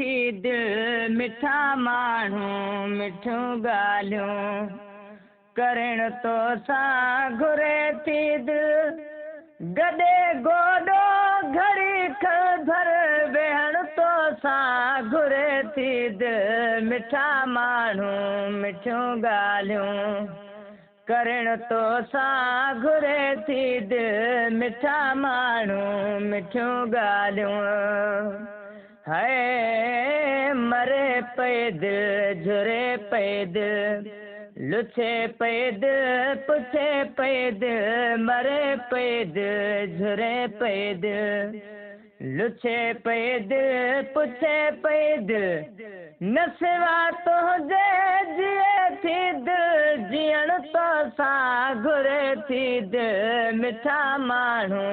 थी दिल मिठा माण्हू मिठियूं ॻाल्हियूं करण तो सां घुरे थी दिल गॾे गोॾो घड़ी भर वेहण तो सां घुरे थी दिल मिठा माण्हू मिठियूं ॻाल्हियूं करण तो सां घुरे थी दिल मिठा माण्हू मिठियूं ॻाल्हियूं हाय मरे पए दिल झुरे पए दिल लुछे पए दिल पुछे पए दिल मरे पए दिल झुरे पए दिल लुछे पए दिल पुछे पए दिल न सिवा तुंहिंजे जिए थी दिल जीअण तो सां घुरे थी दिल मिठा माण्हू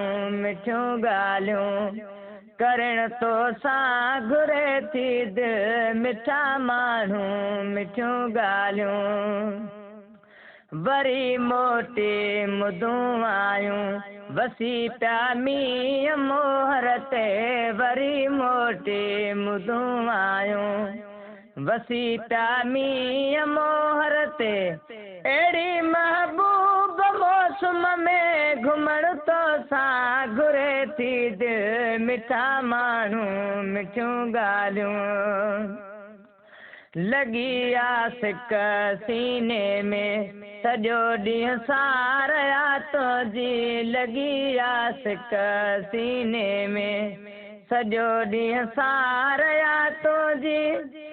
मिठियूं ॻाल्हियूं करण तो सां घुरे थी दिल मिठा माण्हू मिठियूं ॻाल्हियूं वरी मोटी मुदूं आयूं वसी पिया मींहं मोहर ते वरी मोटी मुदूं आयूं वसी पिया मींहं मोहर ते अहिड़ी महबूब मौसम में घुमण तो सां घुरे थी दिल मिठा माण्हू मिठियूं ॻाल्हियूं लॻी आस सीने में सॼो ॾींहुं सारया तुंहिंजी लॻी आस सीने में सॼो ॾींहुं सारया तुंहिंजी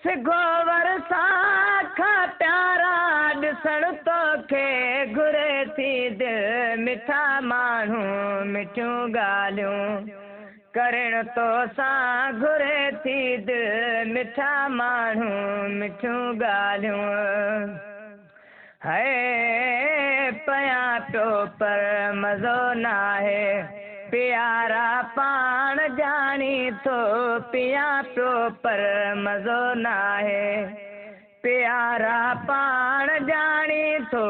सिघो वरसां खां प्यारा ॾिसण तोखे घुरे थी दिल मिठा माण्हू मिठियूं ॻाल्हियूं करण तो सां घुरे थी दिल मिठा माण्हू मिठियूं ॻाल्हियूं हाय पयां पियो पर मज़ो नाहे प्यारा पाण ॼाणी थो पियां पियो पर मज़ो नाहे प्यारा पाण ॼाणी थो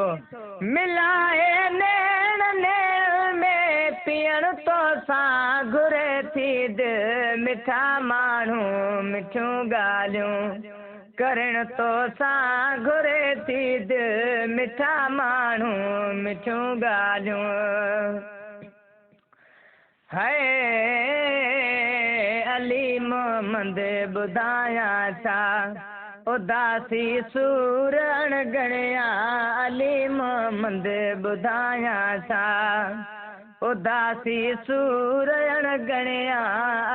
मिलाए नैण नैण में पीअण तो सां घुरे थी दिल मिठा माण्हू मिठियूं ॻाल्हियूं करण तो सां घुरे थी दिल मिठा माण्हू मिठियूं ॻाल्हियूं हाय अली मोहम्मद ॿुधायां छा उदासी सूर अणगणिया अली मोहम्मद ॿुधायां छा उदासी सूर अणगणिया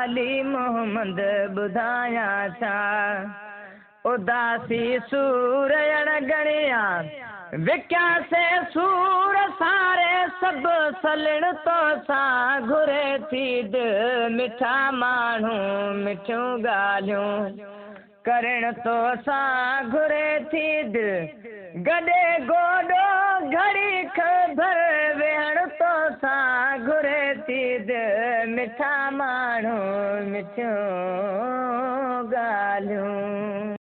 अली मोहम्मद ॿुधायां छा उदासी सूर अणगणिया विकियासे सूर सारे सभु सलण तो सां घुरे थी दिल मिठा माण्हू मिठियूं ॻाल्हियूं करण तो सां घुरे थी दिल गॾे गोॾो घड़ी भर वेहण तो सां घुरे थी दिल मिठा माण्हू मिठियूं ॻाल्हियूं